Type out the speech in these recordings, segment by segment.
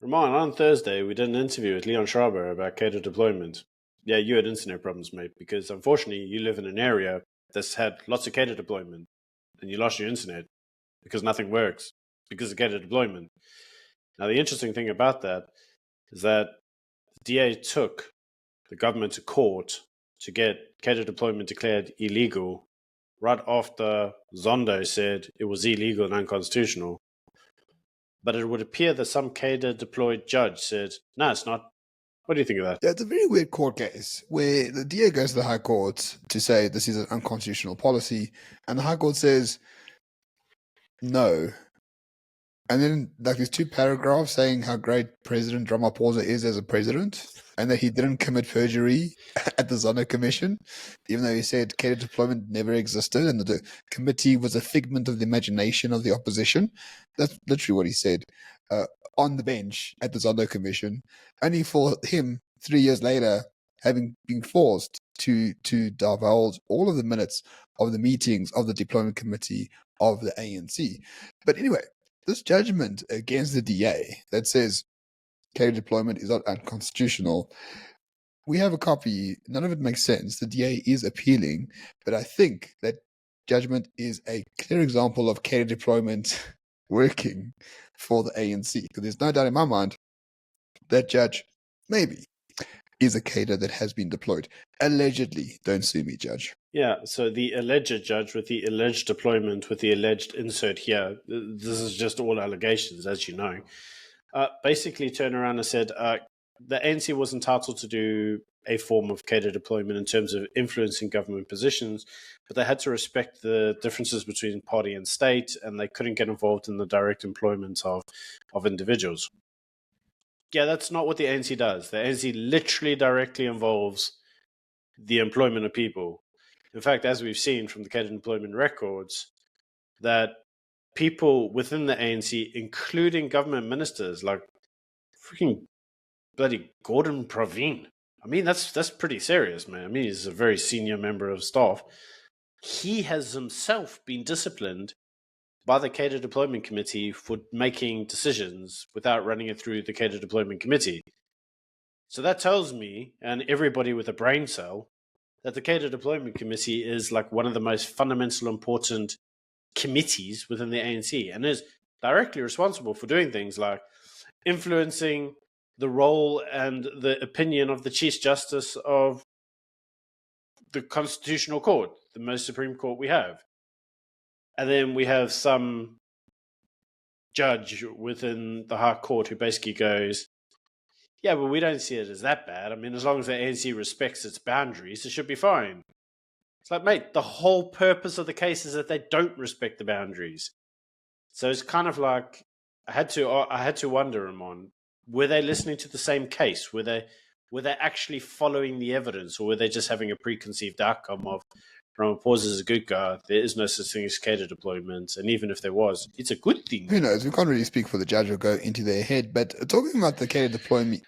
Ramon, on Thursday, we did an interview with Leon Schreiber about cater deployment. Yeah, you had internet problems, mate, because unfortunately you live in an area that's had lots of cater deployment and you lost your internet because nothing works because of cater deployment. Now, the interesting thing about that is that the DA took the government to court to get cater deployment declared illegal right after Zondo said it was illegal and unconstitutional. But it would appear that some cater deployed judge said, no, it's not. What do you think of that? Yeah, it's a very weird court case where the DA goes to the High Court to say this is an unconstitutional policy, and the High Court says no. And then, like, there's two paragraphs saying how great President Ramaphosa is as a president, and that he didn't commit perjury at the Zondo Commission, even though he said cater deployment never existed, and the committee was a figment of the imagination of the opposition. That's literally what he said on the bench at the Zondo Commission, only for him 3 years later having been forced to divulge all of the minutes of the meetings of the deployment committee of the ANC. But anyway, this judgment against the DA that says cater deployment is not unconstitutional, we have a copy. None of it makes sense. The DA is appealing, but I think that judgment is a clear example of cater deployment working for the ANC. Because there's no doubt in my mind that judge maybe is a cater that has been deployed. Allegedly. Don't sue me, judge. Yeah, so the alleged judge with the alleged deployment with the alleged insert here, this is just all allegations, as you know, basically turned around and said the ANC was entitled to do a form of cater deployment in terms of influencing government positions, but they had to respect the differences between party and state, and they couldn't get involved in the direct employment of individuals. Yeah, that's not what the ANC does. The ANC literally directly involves the employment of people. In fact, as we've seen from the cater employment records, that people within the ANC, including government ministers like freaking bloody Gordon Praveen, I mean, that's pretty serious, man. I mean, he's a very senior member of staff. He has himself been disciplined by the cater deployment committee for making decisions without running it through the cater deployment committee. So that tells me, and everybody with a brain cell, that the cater deployment committee is like one of the most fundamental, important committees within the ANC, and is directly responsible for doing things like influencing the role and the opinion of the Chief Justice of the Constitutional Court, the most supreme court we have. And then we have some judge within the High Court who basically goes, yeah, but we don't see it as that bad. I mean, as long as the ANC respects its boundaries, it should be fine. It's like, mate, the whole purpose of the case is that they don't respect the boundaries. So it's kind of like, I had to wonder, Ramon, were they listening to the same case? Were they actually following the evidence, or were they just having a preconceived outcome of Ramaphosa is a good guy, there is no such thing as cater deployment, and even if there was, it's a good thing. Who knows? We can't really speak for the judge or go into their head, but talking about the cater deployment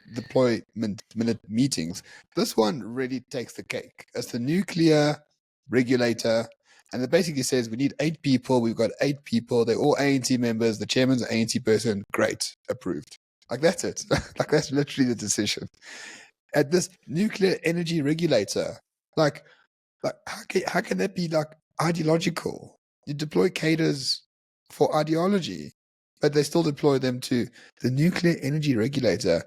minute meetings, this one really takes the cake. It's the nuclear regulator, and it basically says we need 8 people. We've got 8 people. They're all ANC members. The chairman's an ANC person. Great. Approved. Like, that's it. Like, that's literally the decision. At this nuclear energy regulator, like how can that be like ideological? You deploy cadres for ideology, but they still deploy them to the nuclear energy regulator,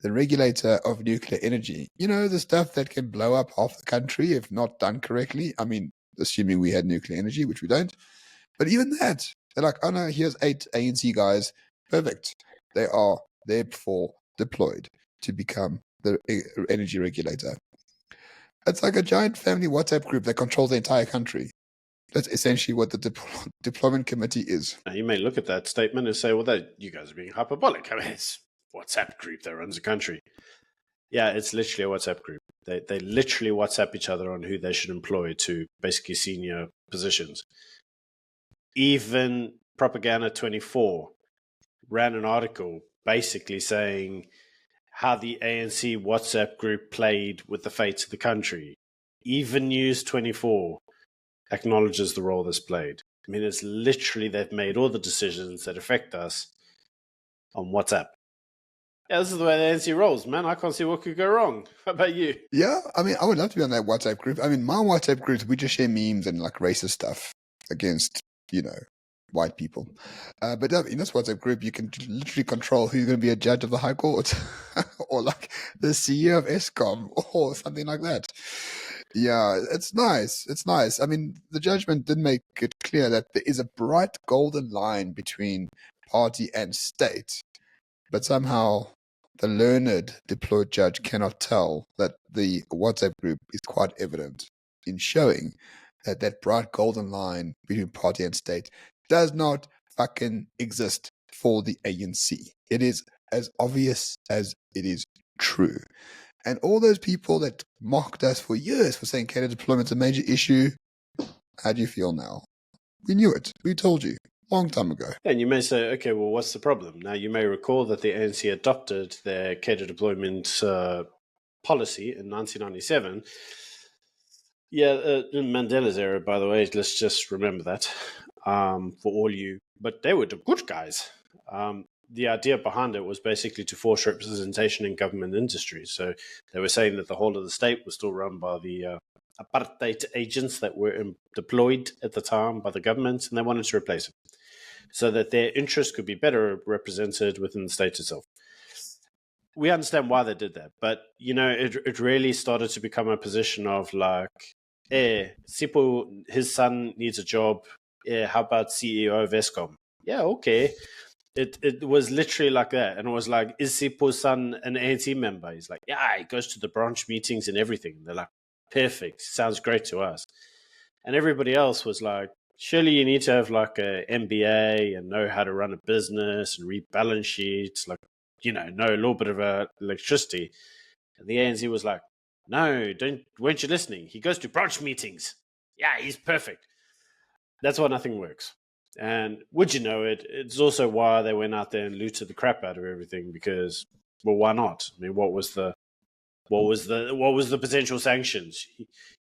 the regulator of nuclear energy. You know, the stuff that can blow up half the country if not done correctly. I mean, assuming we had nuclear energy, which we don't. But even that, they're like, oh no, here's 8 ANC guys. Perfect. They are therefore deployed to become the energy regulator. It's like a giant family WhatsApp group that controls the entire country. That's essentially what the deployment committee is. Now, you may look at that statement and say, well, you guys are being hyperbolic. I mean, it's a WhatsApp group that runs the country. Yeah, it's literally a WhatsApp group. They literally WhatsApp each other on who they should employ to basically senior positions. Even Propaganda 24 ran an article basically saying how the ANC WhatsApp group played with the fates of the country. Even News 24 acknowledges the role this played. I mean, it's literally they've made all the decisions that affect us on WhatsApp. Yeah, this is the way the ANC rolls, man. I can't see what could go wrong. How about you? Yeah, I mean, I would love to be on that WhatsApp group. I mean, my WhatsApp group, we just share memes and like racist stuff against, white people. But in this WhatsApp group, you can literally control who's going to be a judge of the High Court or like the CEO of ESCOM or something like that. Yeah, it's nice. It's nice. I mean, the judgment did make it clear that there is a bright golden line between party and state, but somehow the learned deployed judge cannot tell that the WhatsApp group is quite evident in showing that that bright golden line between party and state does not fucking exist for the ANC. It is as obvious as it is true. And all those people that mocked us for years for saying cadet deployment's a major issue, how do you feel now? We knew it. We told you. Long time ago. And you may say, okay, well, what's the problem? Now, you may recall that the ANC adopted their cadet deployment policy in 1997. Yeah, in Mandela's era, by the way, let's just remember that for all you. But they were the good guys. The idea behind it was basically to force representation in government industries. So they were saying that the whole of the state was still run by the apartheid agents that were deployed at the time by the government, and they wanted to replace it, so that their interests could be better represented within the state itself. We understand why they did that, but, it really started to become a position of like, Sipho, his son needs a job. How about CEO of ESCOM? Yeah, okay. It was literally like that. And it was like, is Sipho's son an ANC member? He's like, yeah, he goes to the branch meetings and everything. They're like, perfect. Sounds great to us. And everybody else was like, surely you need to have like a MBA and know how to run a business and read balance sheets, like, know a little bit of electricity. And the ANC was like, no, weren't you listening? He goes to branch meetings. Yeah, he's perfect. That's why nothing works. And would you know it? It's also why they went out there and looted the crap out of everything, because, well, why not? I mean, what was the potential sanctions?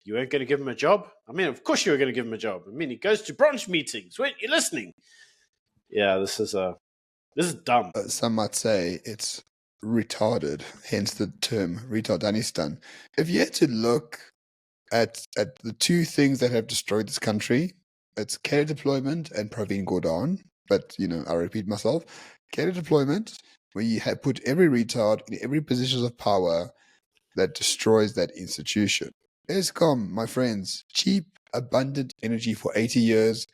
You weren't going to give him a job? I mean, of course you were going to give him a job. I mean, he goes to branch meetings. Weren't you listening? Yeah, this is dumb. Some might say it's retarded, hence the term retardanistan. If you had to look at the two things that have destroyed this country, it's cadet deployment and Praveen Gordhan. But, I repeat myself, cadet deployment, where you have put every retard in every position of power, that destroys that institution. ESCOM, my friends, cheap, abundant energy for 80 years.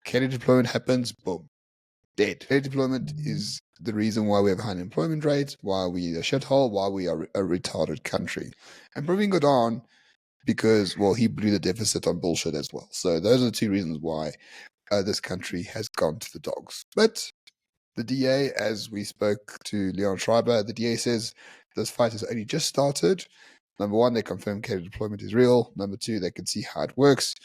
Cadet deployment happens, boom, dead. Cadet deployment is the reason why we have high unemployment rates, why we are a shithole, why we are a retarded country. And Praveen Gordhan, because, well, he blew the deficit on bullshit as well. So those are the two reasons why this country has gone to the dogs. But the DA, as we spoke to Leon Schreiber, the DA says this fight has only just started. Number one, they confirm cadet deployment is real. Number two, they can see how it works.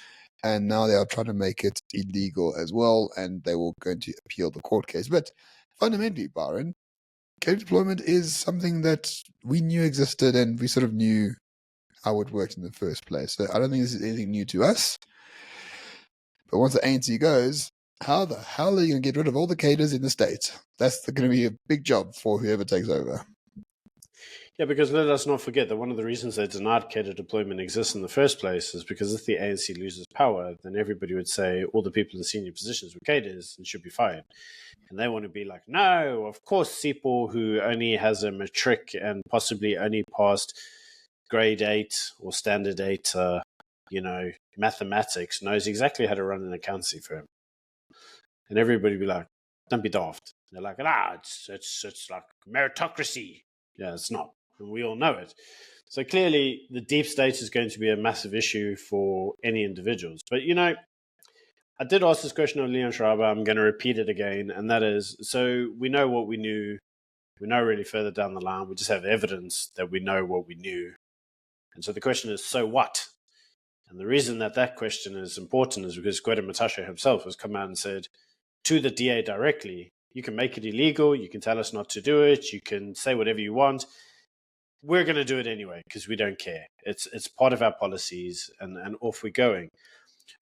And now they are trying to make it illegal as well, and they will going to appeal the court case. But fundamentally, Byron, cadet deployment is something that we knew existed, and we sort of knew how it worked in the first place. So I don't think this is anything new to us. But once the ANC goes, how the hell are you going to get rid of all the cadres in the state? That's going to be a big job for whoever takes over. Yeah, because let us not forget that one of the reasons they denied cadet deployment exists in the first place is because if the ANC loses power, then everybody would say all the people in senior positions were cadres and should be fired. And they want to be like, no, of course, Sipho, who only has a matric and possibly only passed grade 8 or standard 8, mathematics, knows exactly how to run an accountancy firm. And everybody would be like, don't be daft. They're like, it's like meritocracy. Yeah, it's not. And we all know it. So clearly, the deep state is going to be a massive issue for any individuals. But, I did ask this question of Leon Schreiber. I'm going to repeat it again. And that is, so we know what we knew. We know really further down the line. We just have evidence that we know what we knew. And so the question is, so what? And the reason that question is important is because Gwede Mantashe himself has come out and said to the DA directly, you can make it illegal. You can tell us not to do it. You can say whatever you want. We're going to do it anyway because we don't care. It's part of our policies, and off we're going.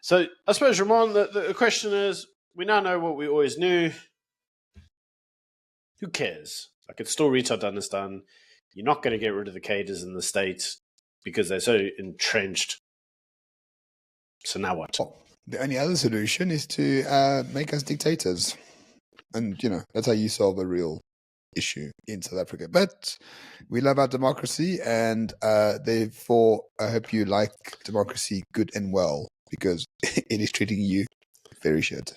So I suppose, Ramon, the question is, we now know what we always knew. Who cares? Like, it's still retard to understand. You're not going to get rid of the cadres in the States because they're so entrenched. So now what? Well, the only other solution is to make us dictators. And, that's how you solve a real issue in South Africa. But we love our democracy, and therefore I hope you like democracy good and well, because it is treating you very shit.